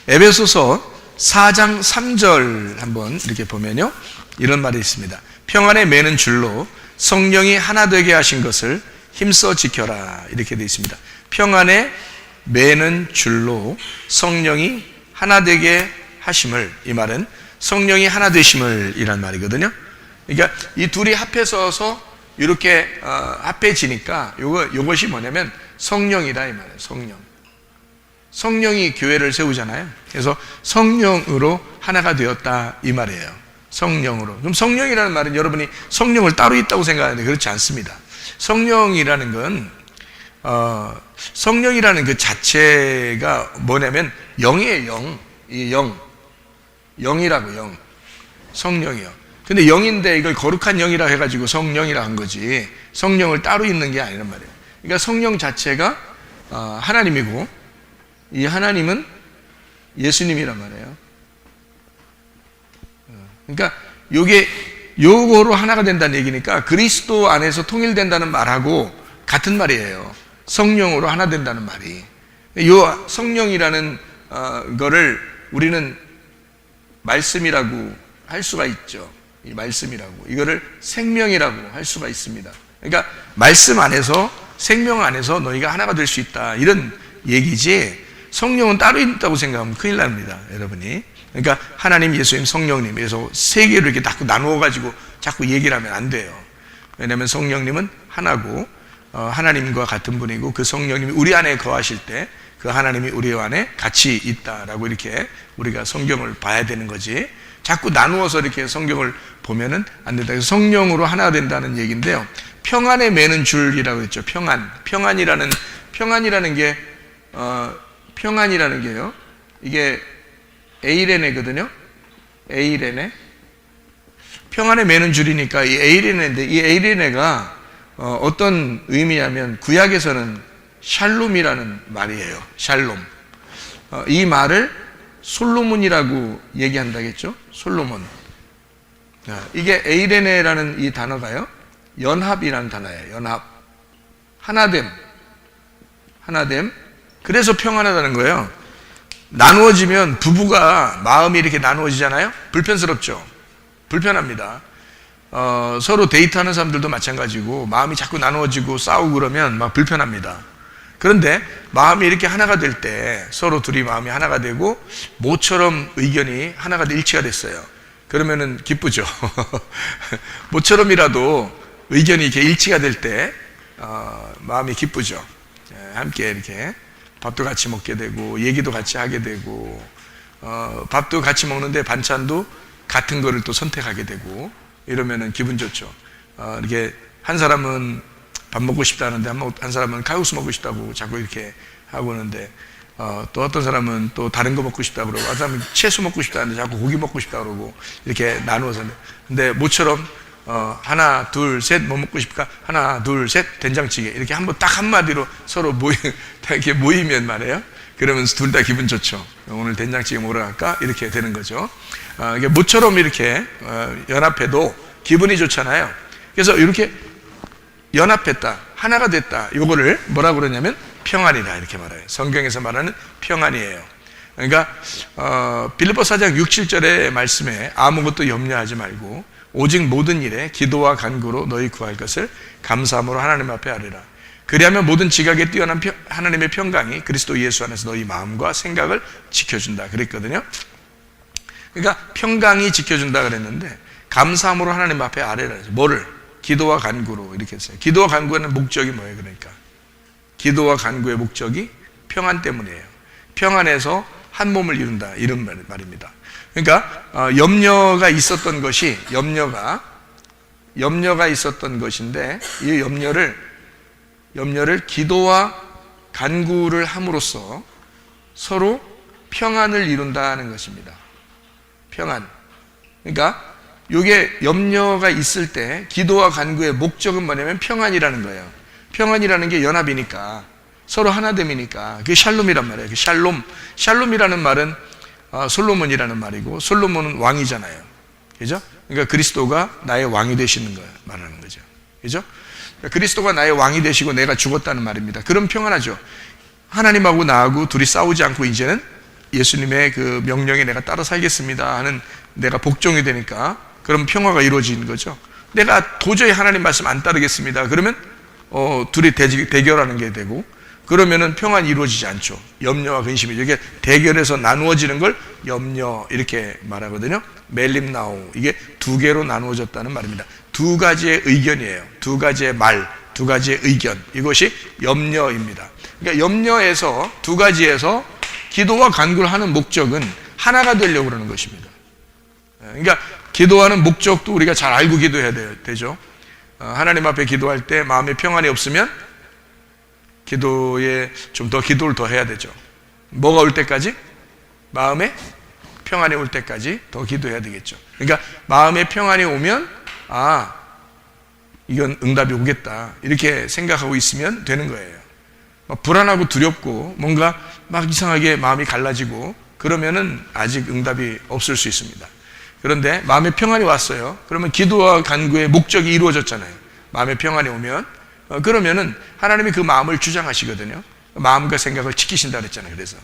에베소서 4장 3절 한번 이렇게 보면요, 이런 말이 있습니다. 평안에 매는 줄로 성령이 하나 되게 하신 것을 힘써 지켜라, 이렇게 되어 있습니다. 평안에 매는 줄로 성령이 하나 되게 하심을, 이 말은 성령이 하나 되심을 이란 말이거든요. 그러니까 이 둘이 합해서서 이렇게 합해지니까 요것이 뭐냐면 성령이다, 이 말이에요. 성령이 교회를 세우잖아요. 그래서 성령으로 하나가 되었다, 이 말이에요. 성령으로. 그럼 성령이라는 말은 여러분이 성령을 따로 있다고 생각하는데 그렇지 않습니다. 성령이라는 건 성령이라는 그 자체가 뭐냐면 영이에요. 이 영이라고, 영. 성령이요. 근데 영인데 이걸 거룩한 영이라 해가지고 성령이라 한 거지, 성령을 따로 있는 게 아니란 말이에요. 그러니까 성령 자체가 하나님이고, 이 하나님은 예수님이란 말이에요. 그러니까 요거로 하나가 된다는 얘기니까 그리스도 안에서 통일된다는 말하고 같은 말이에요. 성령으로 하나 된다는 말이. 요 성령이라는 거를 우리는 말씀이라고 할 수가 있죠. 이 말씀이라고, 이거를 생명이라고 할 수가 있습니다. 그러니까 말씀 안에서, 생명 안에서 너희가 하나가 될 수 있다, 이런 얘기지, 성령은 따로 있다고 생각하면 큰일 납니다, 여러분이. 그러니까 하나님, 예수님, 성령님, 그래서 세 개로 이렇게 자꾸 나누어가지고 자꾸 얘기를 하면 안 돼요. 왜냐하면 성령님은 하나고 하나님과 같은 분이고, 그 성령님이 우리 안에 거하실 때 그 하나님이 우리 안에 같이 있다라고 이렇게 우리가 성경을 봐야 되는 거지, 자꾸 나누어서 이렇게 성경을 보면은 안 된다. 그래서 성령으로 하나 된다는 얘기인데요. 평안에 매는 줄이라고 했죠. 평안이라는 게요, 이게 에이레네거든요. 에이레네. 평안에 매는 줄이니까 이 에이레네인데, 이 에이레네가 어떤 의미냐면 구약에서는 샬롬이라는 말이에요. 샬롬. 이 말을 솔로몬이라고 얘기한다겠죠. 솔로몬. 이게 에이레네라는 이 단어가요, 연합이라는 단어예요. 연합. 하나됨. 그래서 평안하다는 거예요. 나누어지면, 부부가 마음이 이렇게 나누어지잖아요. 불편스럽죠. 불편합니다. 서로 데이트하는 사람들도 마찬가지고, 마음이 자꾸 나누어지고 싸우고 그러면 막 불편합니다. 그런데 마음이 이렇게 하나가 될 때, 서로 둘이 마음이 하나가 되고 모처럼 의견이 하나가 일치가 됐어요. 그러면은 기쁘죠. 모처럼이라도 의견이 이렇게 일치가 될 때 마음이 기쁘죠. 함께 이렇게 밥도 같이 먹게 되고, 얘기도 같이 하게 되고, 밥도 같이 먹는데 반찬도 같은 거를 또 선택하게 되고, 이러면은 기분 좋죠. 이렇게 한 사람은 밥 먹고 싶다 하는데 한 사람은 칼국수 먹고 싶다고 자꾸 이렇게 하고 오는데, 또 어떤 사람은 또 다른 거 먹고 싶다 그러고, 어떤 사람은 채소 먹고 싶다 하는데 자꾸 고기 먹고 싶다 그러고, 이렇게 나누어서. 근데 모처럼 하나 둘 셋 뭐 먹고 싶을까? 하나 둘 셋 된장찌개, 이렇게 한번 딱 한마디로 서로 이렇게 모이면 말이에요, 그러면 둘 다 기분 좋죠. 오늘 된장찌개 먹으러 갈까? 이렇게 되는 거죠. 이게 모처럼 이렇게 연합해도 기분이 좋잖아요. 그래서 이렇게 연합했다, 하나가 됐다, 요거를 뭐라고 그러냐면 평안이다, 이렇게 말해요. 성경에서 말하는 평안이에요. 그러니까 빌립보 4장 6, 7절의 말씀에 아무것도 염려하지 말고 오직 모든 일에 기도와 간구로 너희 구할 것을 감사함으로 하나님 앞에 아뢰라. 그리하면 모든 지각에 뛰어난 하나님의 평강이 그리스도 예수 안에서 너희 마음과 생각을 지켜준다 그랬거든요. 그러니까 평강이 지켜준다 그랬는데, 감사함으로 하나님 앞에 아뢰라. 뭐를? 기도와 간구로, 이렇게 했어요. 기도와 간구의 목적이 뭐예요? 그러니까 기도와 간구의 목적이 평안 때문이에요. 평안에서 한 몸을 이룬다, 이런 말입니다. 그러니까 염려가 있었던 것이, 염려가 있었던 것인데, 이 염려를 기도와 간구를 함으로써 서로 평안을 이룬다는 것입니다. 평안. 그러니까 이게 염려가 있을 때 기도와 간구의 목적은 뭐냐면 평안이라는 거예요. 평안이라는 게 연합이니까, 서로 하나됨이니까, 그게 샬롬이란 말이에요. 샬롬이라는 말은 솔로몬이라는 말이고, 솔로몬은 왕이잖아요. 그죠? 그러니까 그리스도가 나의 왕이 되시는 거 말하는 거죠. 그죠? 그러니까 그리스도가 나의 왕이 되시고 내가 죽었다는 말입니다. 그럼 평안하죠. 하나님하고 나하고 둘이 싸우지 않고 이제는 예수님의 그 명령에 내가 따라 살겠습니다 하는 내가 복종이 되니까 그럼 평화가 이루어지는 거죠. 내가 도저히 하나님 말씀 안 따르겠습니다 그러면 둘이 대결하는 게 되고, 그러면은 평안이 이루어지지 않죠. 염려와 근심이 이게 대결해서 나누어지는 걸 염려 이렇게 말하거든요. 멜림나오, 이게 두 개로 나누어졌다는 말입니다. 두 가지의 의견이에요. 두 가지의 말, 두 가지의 의견, 이것이 염려입니다. 그러니까 염려에서 두 가지에서 기도와 간구를 하는 목적은 하나가 되려고 그러는 것입니다. 그러니까 기도하는 목적도 우리가 잘 알고 기도해야 되죠. 하나님 앞에 기도할 때 마음에 평안이 없으면 기도에 좀 더 기도를 더 해야 되죠. 뭐가 올 때까지? 마음에 평안이 올 때까지 더 기도해야 되겠죠. 그러니까 마음에 평안이 오면 이건 응답이 오겠다 이렇게 생각하고 있으면 되는 거예요. 막 불안하고 두렵고 뭔가 막 이상하게 마음이 갈라지고 그러면은 아직 응답이 없을 수 있습니다. 그런데 마음에 평안이 왔어요. 그러면 기도와 간구의 목적이 이루어졌잖아요. 마음에 평안이 오면 그러면은 하나님이 그 마음을 주장하시거든요. 마음과 생각을 지키신다 그랬잖아요. 그래서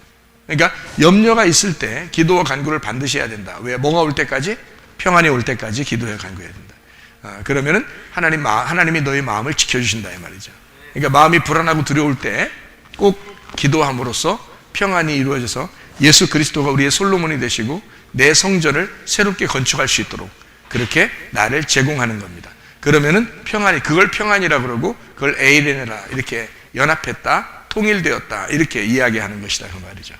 그러니까 염려가 있을 때 기도와 간구를 반드시 해야 된다. 왜? 뭐가 올 때까지? 평안이 올 때까지 기도와 간구해야 된다. 그러면은 하나님이 너희 마음을 지켜주신다 이 말이죠. 그러니까 마음이 불안하고 두려울 때 꼭 기도함으로써 평안이 이루어져서 예수 그리스도가 우리의 솔로몬이 되시고 내 성전을 새롭게 건축할 수 있도록 그렇게 나를 제공하는 겁니다. 그러면은 평안이, 그걸 평안이라 그러고 그걸 에이레네라 이렇게 연합했다, 통일되었다 이렇게 이야기하는 것이다 그 말이죠.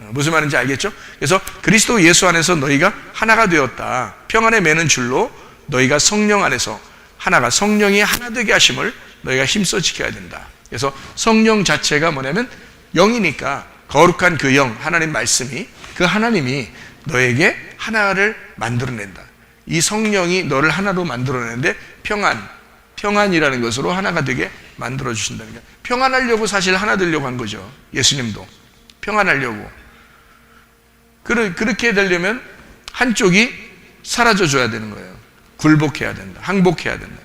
무슨 말인지 알겠죠? 그래서 그리스도 예수 안에서 너희가 하나가 되었다. 평안에 매는 줄로 너희가 성령 안에서 하나가, 성령이 하나 되게 하심을 너희가 힘써 지켜야 된다. 그래서 성령 자체가 뭐냐면 영이니까 거룩한 그 영, 하나님 말씀이, 그 하나님이 너에게 하나를 만들어낸다. 이 성령이 너를 하나로 만들어내는데 평안이라는 것으로 하나가 되게 만들어주신다는 거예요. 평안하려고 사실 하나 되려고 한 거죠. 예수님도 평안하려고. 그렇게 되려면 한쪽이 사라져줘야 되는 거예요. 굴복해야 된다. 항복해야 된다.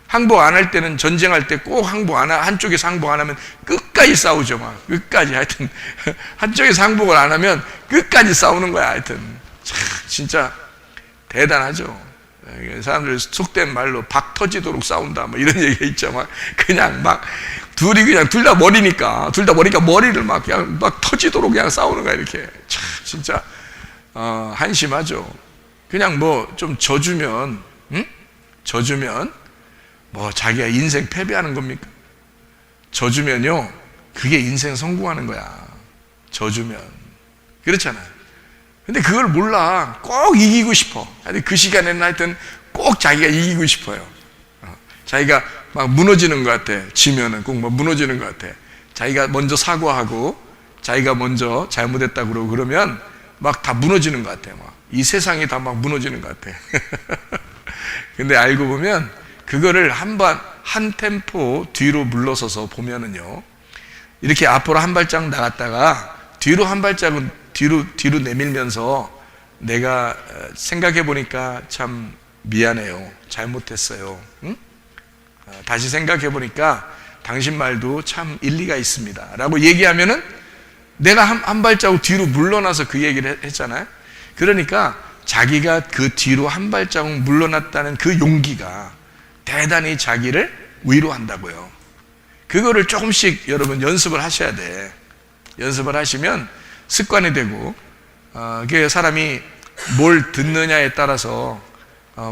항복 안 할 때는, 전쟁할 때 꼭 한쪽에서 항복 안 하면 끝까지 싸우죠. 막 끝까지. 하여튼 한쪽에서 항복을 안 하면 끝까지 싸우는 거야. 하여튼 진짜 대단하죠. 사람들 속된 말로 박 터지도록 싸운다 뭐 이런 얘기가 있죠. 막 그냥 막 둘이 그냥 둘 다 머리니까 머리를 막 그냥 막 터지도록 그냥 싸우는 거야. 이렇게 참 진짜 한심하죠. 그냥 뭐 좀 져주면 뭐 자기가 인생 패배하는 겁니까? 져주면요 그게 인생 성공하는 거야. 져주면 그렇잖아요. 근데 그걸 몰라. 꼭 이기고 싶어. 그 시간에는 하여튼 꼭 자기가 이기고 싶어요. 자기가 막 무너지는 것 같아. 지면은 꼭 막 무너지는 것 같아. 자기가 먼저 사과하고 자기가 먼저 잘못했다고 그러고 그러면 막 다 무너지는 것 같아. 막 이 세상이 다 막 무너지는 것 같아. 근데 알고 보면 그거를 한 템포 뒤로 물러서서 보면은요, 이렇게 앞으로 한 발짝 나갔다가 뒤로 한 발짝은 뒤로 내밀면서 내가 생각해 보니까 참 미안해요. 잘못했어요. 응? 다시 생각해 보니까 당신 말도 참 일리가 있습니다. 라고 얘기하면은 내가 한 발자국 뒤로 물러나서 그 얘기를 했잖아요. 그러니까 자기가 그 뒤로 한 발자국 물러났다는 그 용기가 대단히 자기를 위로한다고요. 그거를 조금씩 여러분 연습을 하셔야 돼. 연습을 하시면 습관이 되고, 그 사람이 뭘 듣느냐에 따라서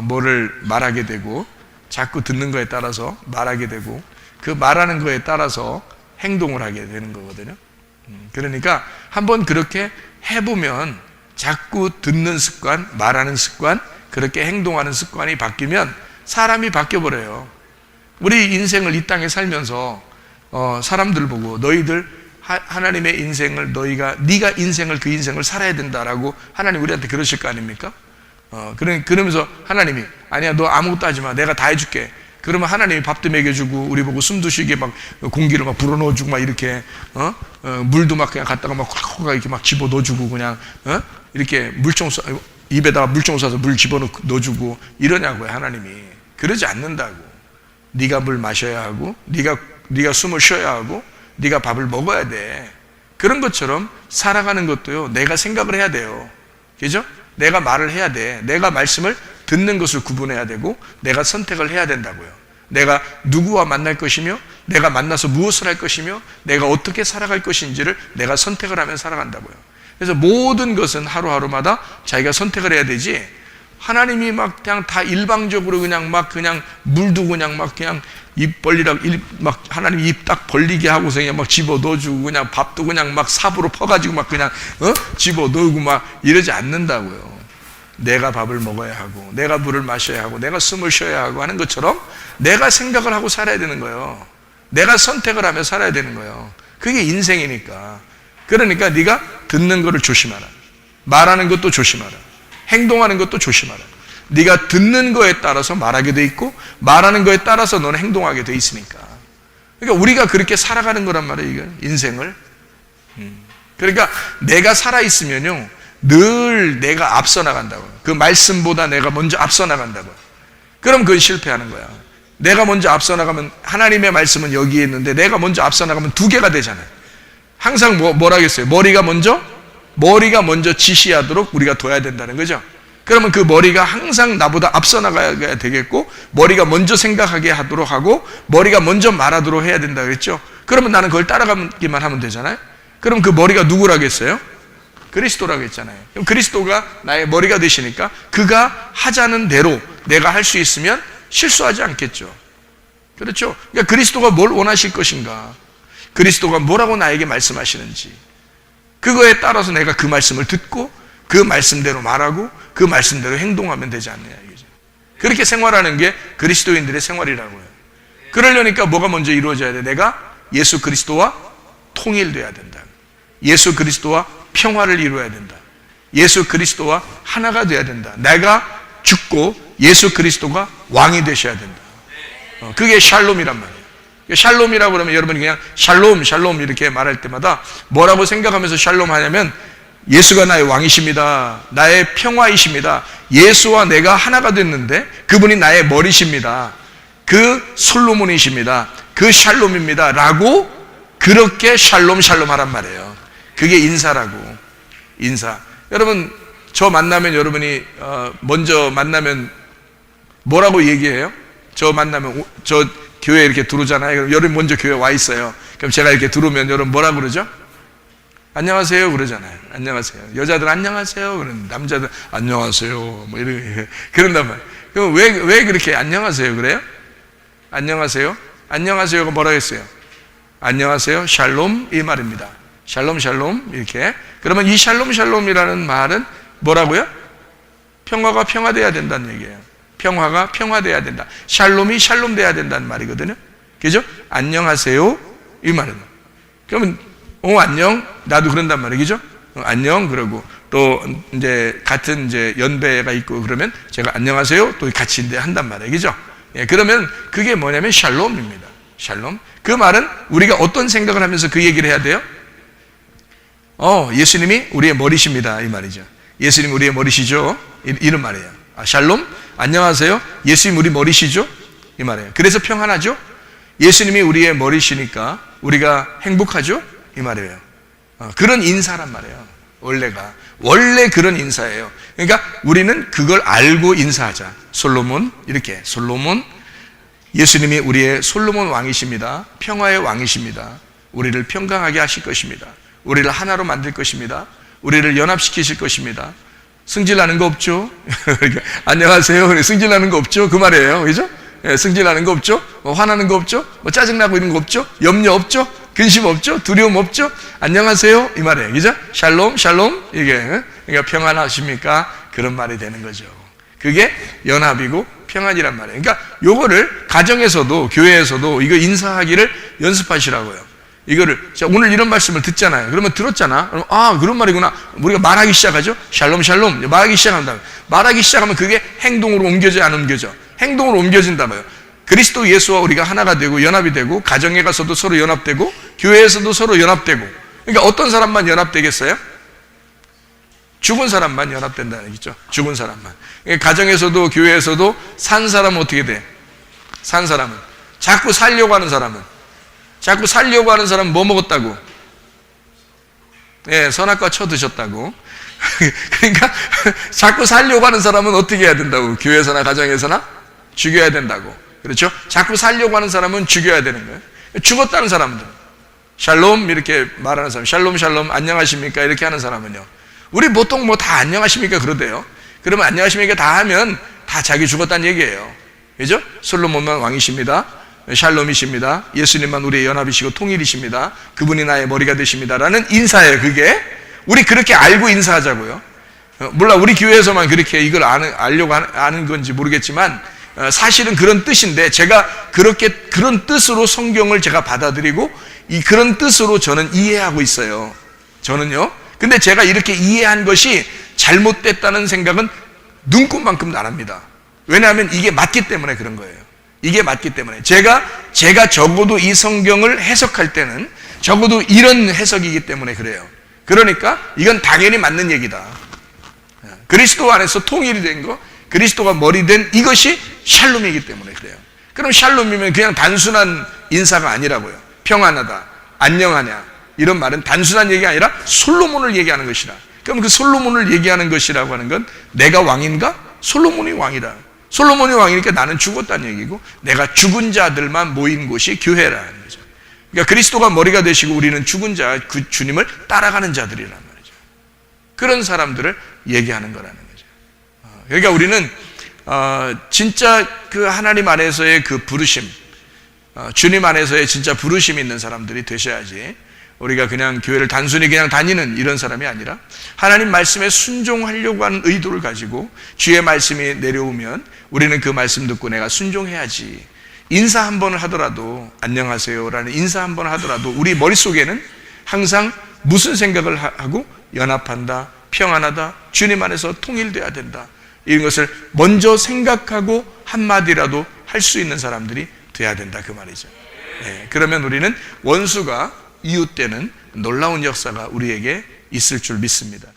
뭐를 말하게 되고, 자꾸 듣는 거에 따라서 말하게 되고, 그 말하는 거에 따라서 행동을 하게 되는 거거든요. 그러니까 한번 그렇게 해보면 자꾸 듣는 습관, 말하는 습관, 그렇게 행동하는 습관이 바뀌면 사람이 바뀌어버려요. 우리 인생을 이 땅에 살면서 사람들 보고 너희들 하나님의 인생을 네가 인생을 그 인생을 살아야 된다라고 하나님 우리한테 그러실 거 아닙니까? 그러면서 하나님이 아니야 너 아무것도 하지 마 내가 다 해줄게. 그러면 하나님이 밥도 먹여주고 우리 보고 숨도 쉬게 막 공기를 막 불어넣어주고 막 이렇게 물도 막 그냥 갖다가 막 콱콱 이렇게 막 집어 넣어주고 그냥 이렇게 입에다가 물총 쏴서 물 집어 넣어주고 이러냐고요. 하나님이 그러지 않는다고. 네가 물 마셔야 하고 네가 숨을 쉬어야 하고 네가 밥을 먹어야 돼. 그런 것처럼 살아가는 것도요, 내가 생각을 해야 돼요. 그죠? 내가 말을 해야 돼. 내가 말씀을 듣는 것을 구분해야 되고, 내가 선택을 해야 된다고요. 내가 누구와 만날 것이며, 내가 만나서 무엇을 할 것이며, 내가 어떻게 살아갈 것인지를 내가 선택을 하면 살아간다고요. 그래서 모든 것은 하루하루마다 자기가 선택을 해야 되지, 하나님이 막 그냥 다 일방적으로 그냥 물도 그냥 입 벌리라고 막 하나님 입 딱 벌리게 하고서 그냥 막 집어 넣어주고, 그냥 밥도 그냥 막 삽으로 퍼가지고 막 그냥 집어 넣고 막 이러지 않는다고요. 내가 밥을 먹어야 하고, 내가 물을 마셔야 하고, 내가 숨을 쉬어야 하고 하는 것처럼 내가 생각을 하고 살아야 되는 거예요. 내가 선택을 하며 살아야 되는 거예요. 그게 인생이니까. 그러니까 네가 듣는 거를 조심하라. 말하는 것도 조심하라. 행동하는 것도 조심하라. 네가 듣는 거에 따라서 말하게 돼 있고, 말하는 거에 따라서 너는 행동하게 돼 있으니까. 그러니까 우리가 그렇게 살아가는 거란 말이에요, 이건 인생을. 그러니까 내가 살아있으면요, 늘 내가 앞서 나간다고요. 그 말씀보다 내가 먼저 앞서 나간다고요. 그럼 그건 실패하는 거야. 내가 먼저 앞서 나가면, 하나님의 말씀은 여기에 있는데 내가 먼저 앞서 나가면 두 개가 되잖아요. 항상 뭐라겠어요? 머리가 먼저 지시하도록 우리가 둬야 된다는 거죠. 그러면 그 머리가 항상 나보다 앞서 나가야 되겠고, 머리가 먼저 생각하게 하도록 하고, 머리가 먼저 말하도록 해야 된다 그랬죠. 그러면 나는 그걸 따라가기만 하면 되잖아요. 그럼 그 머리가 누구라겠어요? 그리스도라고 했잖아요. 그럼 그리스도가 나의 머리가 되시니까 그가 하자는 대로 내가 할 수 있으면 실수하지 않겠죠. 그렇죠? 그러니까 그리스도가 뭘 원하실 것인가, 그리스도가 뭐라고 나에게 말씀하시는지, 그거에 따라서 내가 그 말씀을 듣고 그 말씀대로 말하고 그 말씀대로 행동하면 되지 않느냐 이거죠. 그렇게 생활하는 게 그리스도인들의 생활이라고요. 그러려니까 뭐가 먼저 이루어져야 돼? 내가 예수 그리스도와 통일돼야 된다. 예수 그리스도와 평화를 이루어야 된다. 예수 그리스도와 하나가 돼야 된다. 내가 죽고 예수 그리스도가 왕이 되셔야 된다. 그게 샬롬이란 말이에요. 샬롬이라고 그러면 여러분이 그냥 샬롬 이렇게 말할 때마다 뭐라고 생각하면서 샬롬 하냐면, 예수가 나의 왕이십니다. 나의 평화이십니다. 예수와 내가 하나가 됐는데 그분이 나의 머리십니다. 그 솔로몬이십니다. 그 샬롬입니다. 라고 그렇게 샬롬 하란 말이에요. 그게 인사라고. 인사. 여러분, 저 만나면 여러분이 먼저 만나면 뭐라고 얘기해요? 저 만나면 저 교회 이렇게 들어오잖아요. 그럼 여러분 먼저 교회 와 있어요. 그럼 제가 이렇게 들어오면 여러분 뭐라 그러죠? 안녕하세요 그러잖아요. 안녕하세요. 여자들 안녕하세요. 그런 남자들 안녕하세요. 뭐 이렇게 그런단 말이에요. 그럼 왜 그렇게 안녕하세요 그래요? 안녕하세요가 뭐라 했어요? 안녕하세요. 샬롬 이 말입니다. 샬롬 이렇게. 그러면 이 샬롬이라는 말은 뭐라고요? 평화가 평화돼야 된다는 얘기예요. 평화가 평화돼야 된다. 샬롬이 샬롬돼야 된다는 말이거든요. 그죠? 안녕하세요 이 말은. 그러면 안녕, 나도 그런단 말이죠. 안녕 그러고, 또 이제 같은 이제 연배가 있고 그러면 제가 안녕하세요 또 같이 이제 한단 말이죠. 예, 그러면 그게 뭐냐면 샬롬입니다. 샬롬. 그 말은 우리가 어떤 생각을 하면서 그 얘기를 해야 돼요? 예수님이 우리의 머리십니다 이 말이죠. 예수님 우리의 머리시죠? 이런 말이에요. 샬롬, 안녕하세요. 예수님 우리 머리시죠? 이 말이에요. 그래서 평안하죠? 예수님이 우리의 머리시니까 우리가 행복하죠? 이 말이에요. 그런 인사란 말이에요. 원래 그런 인사예요. 그러니까 우리는 그걸 알고 인사하자. 솔로몬, 이렇게. 솔로몬, 예수님이 우리의 솔로몬 왕이십니다. 평화의 왕이십니다. 우리를 평강하게 하실 것입니다. 우리를 하나로 만들 것입니다. 우리를 연합시키실 것입니다. 승질나는 거 없죠? 안녕하세요. 승질나는 거 없죠? 그 말이에요. 그죠? 예, 승질나는 거 없죠? 화나는 거 없죠? 짜증나고 이런 거 없죠? 염려 없죠? 근심 없죠? 두려움 없죠? 안녕하세요 이 말이에요. 그죠? 샬롬 이게. 그러니까 평안하십니까? 그런 말이 되는 거죠. 그게 연합이고 평안이란 말이에요. 그러니까 요거를 가정에서도 교회에서도 이거 인사하기를 연습하시라고요. 이거를 오늘 이런 말씀을 듣잖아요. 그러면 들었잖아. 그럼 그런 말이구나. 우리가 말하기 시작하죠. 샬롬 말하기 시작한다. 말하기 시작하면 그게 행동으로 옮겨져 안 옮겨져? 행동으로 옮겨진다고요. 그리스도 예수와 우리가 하나가 되고 연합이 되고, 가정에 가서도 서로 연합되고, 교회에서도 서로 연합되고. 그러니까 어떤 사람만 연합되겠어요? 죽은 사람만 연합된다는 얘기죠. 죽은 사람만. 그러니까 가정에서도 교회에서도 산 사람은 어떻게 돼? 산 사람은 자꾸 살려고 하는 사람은 뭐 먹었다고? 예, 선악과 쳐드셨다고. 그러니까 자꾸 살려고 하는 사람은 어떻게 해야 된다고? 교회에서나 가정에서나 죽여야 된다고. 그렇죠? 자꾸 살려고 하는 사람은 죽여야 되는 거예요. 죽었다는 사람들, 샬롬 이렇게 말하는 사람, 샬롬 샬롬 안녕하십니까 이렇게 하는 사람은요, 우리 보통 뭐 다 안녕하십니까 그러대요. 그러면 안녕하십니까 다 하면 다 자기 죽었다는 얘기예요. 그죠? 솔로몬만 왕이십니다, 샬롬이십니다, 예수님만 우리의 연합이시고 통일이십니다, 그분이 나의 머리가 되십니다 라는 인사예요. 그게 우리 그렇게 알고 인사하자고요. 몰라 우리 교회에서만 그렇게 이걸 알려고 아는 건지 모르겠지만 사실은 그런 뜻인데, 제가 그렇게 그런 뜻으로 성경을 제가 받아들이고 그런 뜻으로 저는 이해하고 있어요. 저는요. 근데 제가 이렇게 이해한 것이 잘못됐다는 생각은 눈꽃만큼 나랍니다. 왜냐하면 이게 맞기 때문에 그런 거예요. 이게 맞기 때문에 제가 적어도 이 성경을 해석할 때는 적어도 이런 해석이기 때문에 그래요. 그러니까 이건 당연히 맞는 얘기다. 그리스도 안에서 통일이 된 거, 그리스도가 머리 된 이것이 샬롬이기 때문에 그래요. 그럼 샬롬이면 그냥 단순한 인사가 아니라고요. 평안하다, 안녕하냐 이런 말은 단순한 얘기가 아니라 솔로몬을 얘기하는 것이라. 그럼 그 솔로몬을 얘기하는 것이라고 하는 건 내가 왕인가? 솔로몬이 왕이다. 솔로몬이 왕이니까 나는 죽었다는 얘기고, 내가 죽은 자들만 모인 곳이 교회라는 거죠. 그러니까 그리스도가 머리가 되시고 우리는 죽은 자, 그 주님을 따라가는 자들이란 말이죠. 그런 사람들을 얘기하는 거라는 거죠. 그러니까 우리는 진짜 그 하나님 안에서의 그 부르심, 주님 안에서의 진짜 부르심이 있는 사람들이 되셔야지, 우리가 그냥 교회를 단순히 그냥 다니는 이런 사람이 아니라 하나님 말씀에 순종하려고 하는 의도를 가지고 주의 말씀이 내려오면 우리는 그 말씀 듣고 내가 순종해야지, 인사 한 번을 하더라도 안녕하세요라는 인사 한 번을 하더라도 우리 머릿속에는 항상 무슨 생각을 하고 연합한다, 평안하다, 주님 안에서 통일돼야 된다, 이런 것을 먼저 생각하고 한마디라도 할 수 있는 사람들이 돼야 된다 그 말이죠. 네, 그러면 우리는 원수가 이웃되는 놀라운 역사가 우리에게 있을 줄 믿습니다.